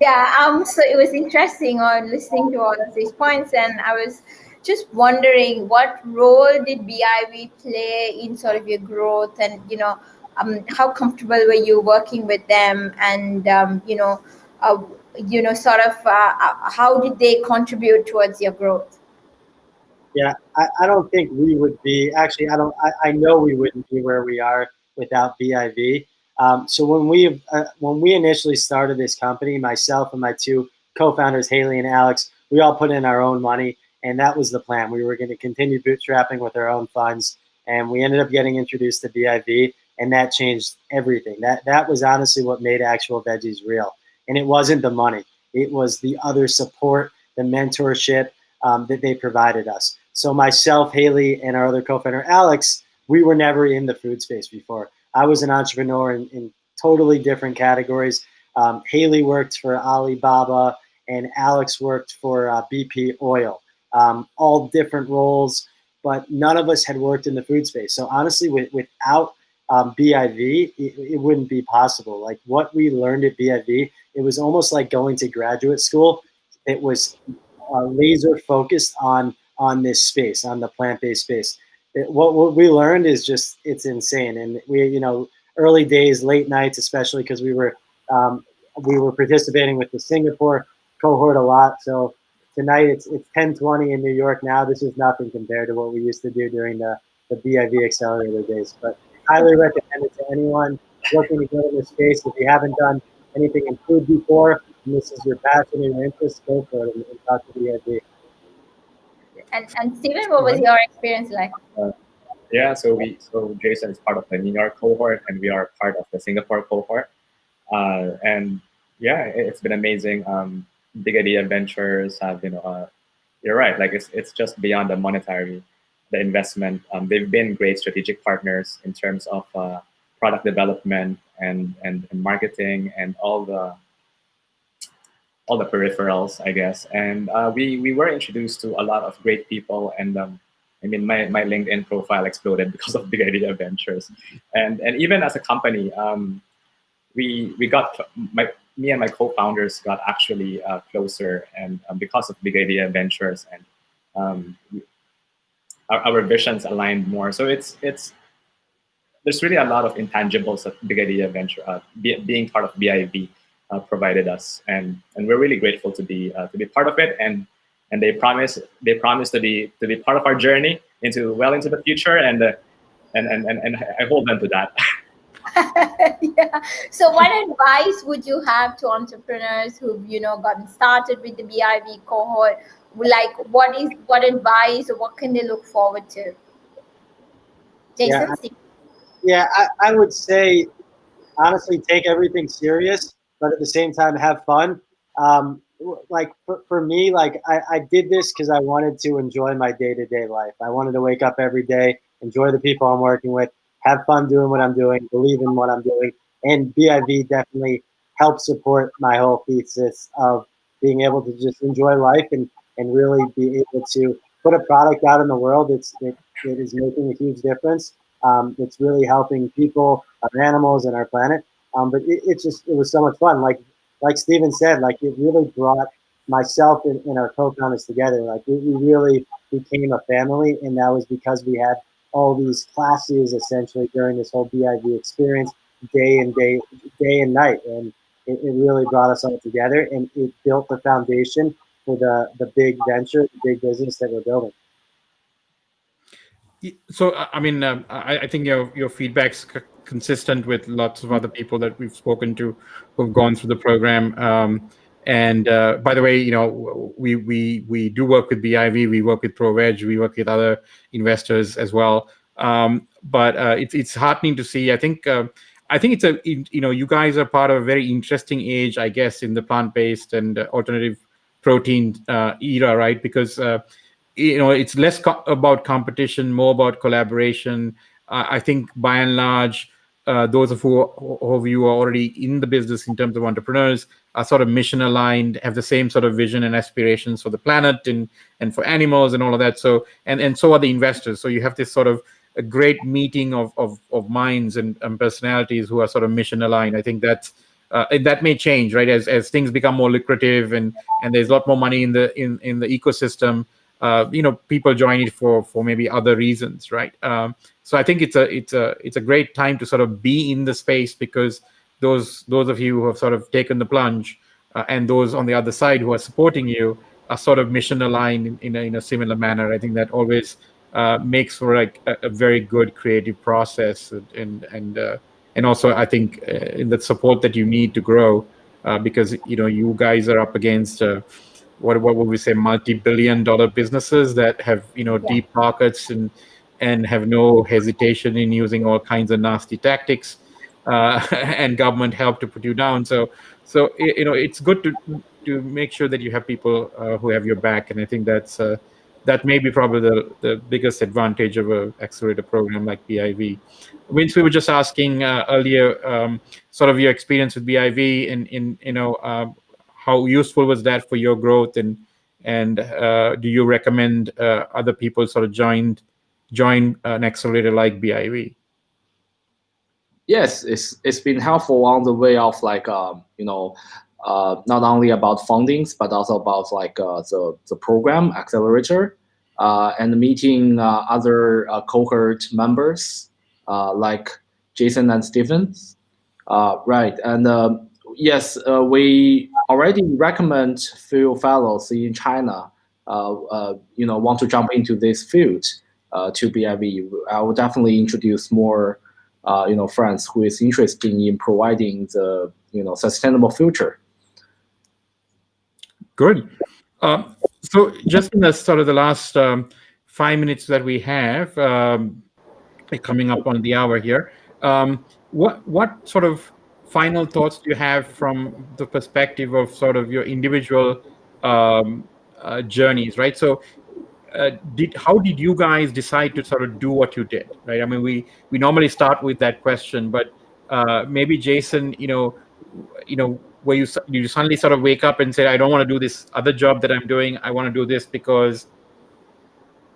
Yeah, so it was interesting on listening to all of these points, and I was just wondering what role did BIV play in sort of your growth, and how comfortable were you working with them, and sort of how did they contribute towards your growth? Yeah, I don't think we would be, actually, I know we wouldn't be where we are without BIV. So when we initially started this company, myself and my two co-founders, Haley and Alex, we all put in our own money, and that was the plan. We were going to continue bootstrapping with our own funds, and we ended up getting introduced to BIV, and that changed everything. That was honestly what made Actual Veggies real. And it wasn't the money. It was the other support, the mentorship that they provided us. So myself, Haley, and our other co-founder, Alex, we were never in the food space before. I was an entrepreneur in totally different categories. Haley worked for Alibaba, and Alex worked for BP Oil. All different roles, but none of us had worked in the food space. So honestly, without BIV, it wouldn't be possible. Like what we learned at BIV, it was almost like going to graduate school. It was laser focused on this space, on the plant-based space. What we learned is just, it's insane. And we, you know, early days, late nights, especially because we were participating with the Singapore cohort a lot. So tonight it's 10:20 in New York now. This is nothing compared to what we used to do during the BIV accelerator days. But highly recommend it to anyone looking to get in this space. If you haven't done anything in food before, and this is your passion and your interest, go for it and talk to BIV. And Stephen, what was your experience like? Yeah, so Jason is part of the New York cohort, and we are part of the Singapore cohort. And yeah, it's been amazing. Big Idea Ventures have, you're right. Like it's just beyond the monetary, the investment. They've been great strategic partners in terms of product development and marketing and all the peripherals, I guess. And we were introduced to a lot of great people. And I mean, my LinkedIn profile exploded because of Big Idea Ventures. And even as a company, we got, me and my co-founders got actually closer, and because of Big Idea Ventures, and our visions aligned more. So there's really a lot of intangibles that Big Idea Venture, being part of BIV, provided us, and we're really grateful to be part of it. And they promise to be part of our journey into the future, and I hold them to that. Yeah. So what advice would you have to entrepreneurs who've gotten started with the BIV cohort? Like what advice, or what can they look forward to? Jason? Yeah, I would say honestly, take everything serious, but at the same time have fun. Like for me, like I did this because I wanted to enjoy my day-to-day life. I wanted to wake up every day, enjoy the people I'm working with, have fun doing what I'm doing, believe in what I'm doing. And BIV definitely helps support my whole thesis of being able to just enjoy life and really be able to put a product out in the world. It is making a huge difference. It's really helping people, our animals, and our planet. But it was so much fun. Like Stephen said, like it really brought myself and our co-founders together. Like we really became a family, and that was because we had all these classes essentially during this whole BIV experience, day and night, and it really brought us all together, and it built the foundation for the big venture, the big business that we're building. So, I mean, I think your feedback's consistent with lots of other people that we've spoken to who've gone through the program. And by the way, we do work with BIV, we work with ProVeg, we work with other investors as well. But it's heartening to see. I think it's you guys are part of a very interesting age, I guess, in the plant-based and alternative protein era, right? Because it's less about competition, more about collaboration. I think by and large, those of you are already in the business in terms of entrepreneurs are sort of mission aligned, have the same sort of vision and aspirations for the planet and for animals and all of that. So and so are the investors. So you have this sort of a great meeting of minds and personalities who are sort of mission aligned. I think that's that may change, right, as things become more lucrative and there's a lot more money in the ecosystem. People join it for maybe other reasons, right? So I think it's a great time to sort of be in the space, because those of you who have sort of taken the plunge and those on the other side who are supporting you are sort of mission aligned in a similar manner. I think that always makes for like a very good creative process, and also I think in the support that you need to grow, because you guys are up against what would we say, multi-billion-dollar businesses that have deep pockets and have no hesitation in using all kinds of nasty tactics and government help to put you down. So it's good to make sure that you have people who have your back, and I think that's that may be probably the biggest advantage of a accelerator program like BIV. Vince, we were just asking earlier, sort of your experience with BIV, and how useful was that for your growth, and do you recommend other people sort of join an accelerator like BIV? Yes, it's been helpful on the way of like not only about fundings but also about like the program accelerator, and meeting other cohort members like Jason and Stevens, right? And yes, we already recommend few fellows in China, want to jump into this field to BIV. I will definitely introduce more friends who is interested in providing the sustainable future. Good. So just in the sort of the last 5 minutes that we have, coming up on the hour here, what sort of final thoughts do you have from the perspective of sort of your individual journeys, right? So how did you guys decide to sort of do what you did, right? I mean, we normally start with that question, but maybe Jason, where you suddenly sort of wake up and say, I don't want to do this other job that I'm doing. I want to do this because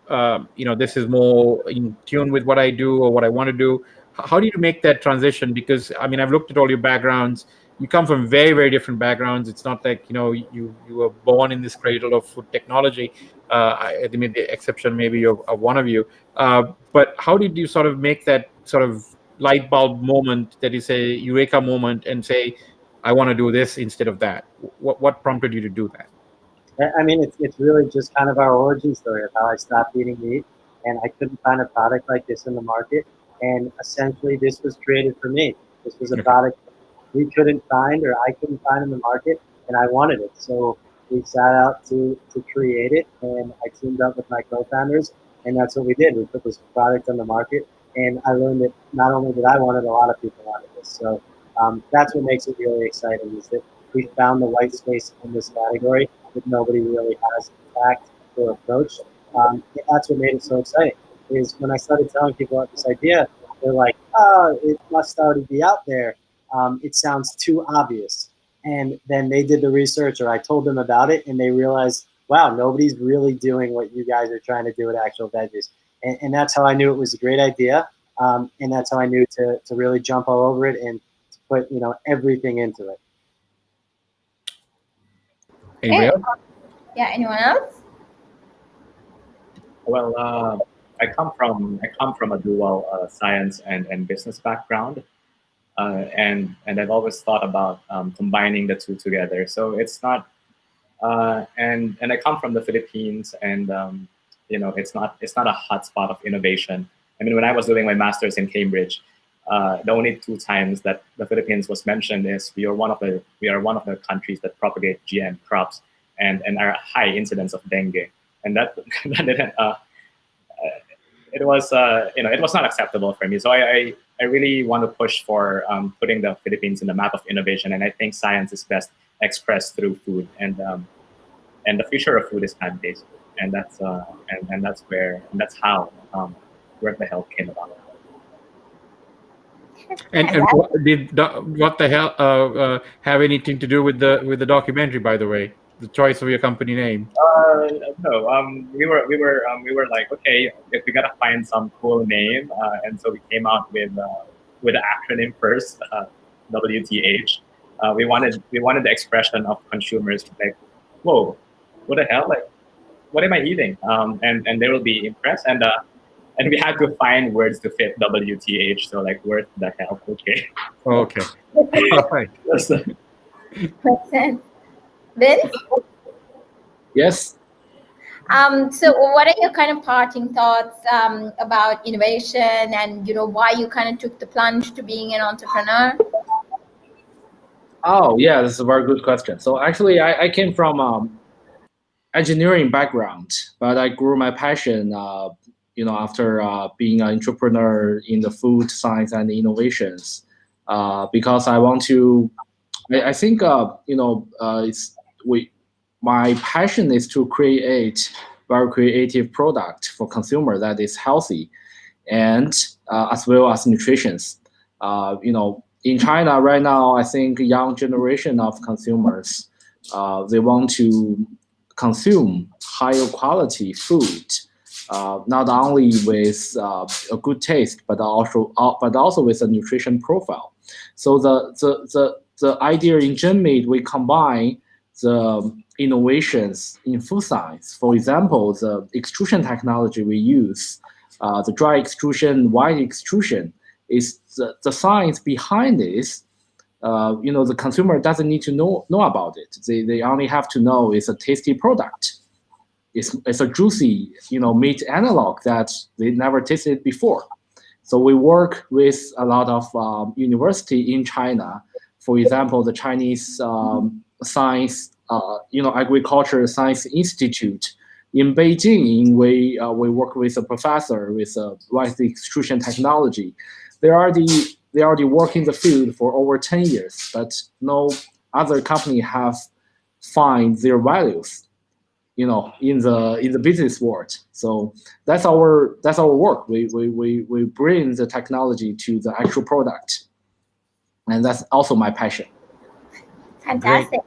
this is more in tune with what I do or what I want to do. How do you make that transition? Because I mean, I've looked at all your backgrounds. You come from very, very different backgrounds. It's not like you were born in this cradle of food technology. I mean, the exception maybe of one of you. But how did you sort of make that sort of light bulb moment that you say eureka moment and say, I want to do this instead of that? What prompted you to do that? I mean, it's really just kind of our origin story of how I stopped eating meat, and I couldn't find a product like this in the market. And essentially, this was created for me. This was a product we couldn't find, or I couldn't find in the market, and I wanted it. So we set out to create it, and I teamed up with my co-founders, and that's what we did. We put this product on the market, and I learned that not only did I want it, a lot of people wanted this. So that's what makes it really exciting, is that we found the white space in this category that nobody really has attacked or approached. That's what made it so exciting, is when I started telling people about this idea, they're like, oh, it must already be out there. It sounds too obvious. And then they did the research, or I told them about it, and they realized, wow, nobody's really doing what you guys are trying to do at Actual Veggies. And that's how I knew it was a great idea. And that's how I knew to really jump all over it and to put everything into it. Anybody else? Yeah, anyone else? Well, I come from a dual science and business background, and I've always thought about combining the two together. So it's not, and I come from the Philippines, and it's not a hotspot of innovation. I mean, when I was doing my master's in Cambridge, the only 2 times that the Philippines was mentioned is we are one of the countries that propagate GM crops and are high incidence of dengue, and that didn't. It was not acceptable for me. So I really want to push for putting the Philippines in the map of innovation, and I think science is best expressed through food, and the future of food is plant-based, and that's how Worth the Health came about. And did What the Hell have anything to do with the documentary, by the way? The choice of your company name? No. We were like, okay, if we gotta find some cool name, and so we came out with the acronym first, WTH. We wanted the expression of consumers like, whoa, what the hell? Like, what am I eating? And they will be impressed. And we had to find words to fit WTH. So like, Worth the Health. Okay. Okay. All right. Makes sense. Vince? Yes. So what are your kind of parting thoughts about innovation and why you kind of took the plunge to being an entrepreneur? Oh, yeah, this is a very good question. So actually, I came from engineering background, but I grew my passion, after being an entrepreneur in the food science and innovations, because I want to. I think my passion is to create very creative product for consumer that is healthy, and as well as nutritious. In China right now, I think young generation of consumers, they want to consume higher quality food, not only with a good taste, but also with a nutrition profile. So the idea in Zhenmeat, we combine the innovations in food science. For example, the extrusion technology we use, the dry extrusion, white extrusion, is the science behind this. The consumer doesn't need to know about it. They only have to know it's a tasty product. It's a juicy, meat analog that they never tasted before. So we work with a lot of university in China. For example, the Chinese Science, Agriculture Science Institute in Beijing. We work with a professor with white extrusion technology. They already work in the field for over 10 years, but no other company have find their values, in the business world. So that's our work. We bring the technology to the actual product, and that's also my passion. Fantastic. Great.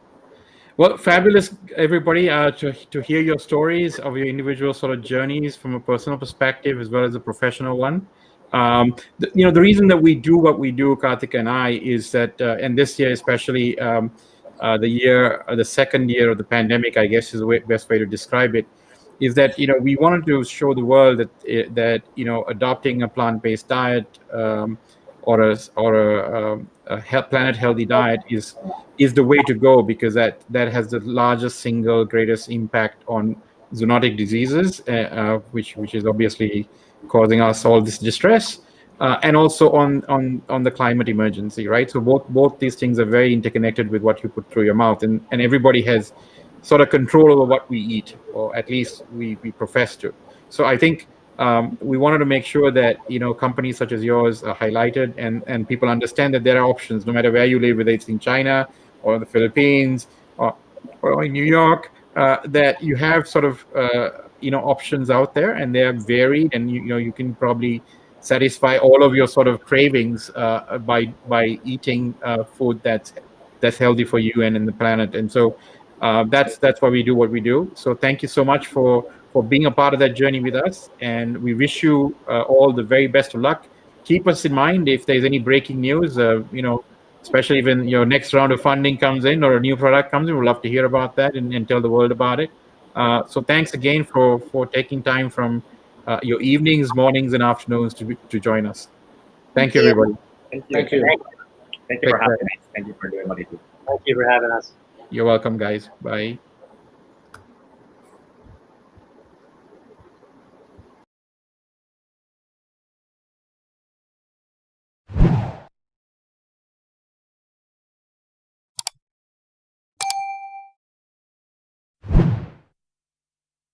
Well, fabulous, everybody, to hear your stories of your individual sort of journeys from a personal perspective as well as a professional one. The reason that we do what we do, Karthik and I, is that, and this year especially, the second year of the pandemic, I guess is the best way to describe it, is that we wanted to show the world that adopting a plant-based diet or a planet healthy diet is the way to go, because that has the largest single greatest impact on zoonotic diseases, which is obviously causing us all this distress, and also on the climate emergency, right? So both these things are very interconnected with what you put through your mouth, and everybody has sort of control over what we eat, or at least we profess to. So I think we wanted to make sure that companies such as yours are highlighted, and people understand that there are options no matter where you live, whether it's in China or the Philippines or in New York, that you have sort of options out there, and they are varied, and you can probably satisfy all of your sort of cravings by eating food that's healthy for you and in the planet. And so that's why we do what we do. So thank you so much for being a part of that journey with us, and we wish you all the very best of luck. Keep us in mind if there's any breaking news, especially when your next round of funding comes in or a new product comes in. We'd love to hear about that and tell the world about it. So thanks again for taking time from your evenings, mornings, and afternoons to join us. Thank you, everybody. Thank you. Thank you. Thank you for having us. Thank you for doing what you do. Thank you for having us. You're welcome, guys. Bye.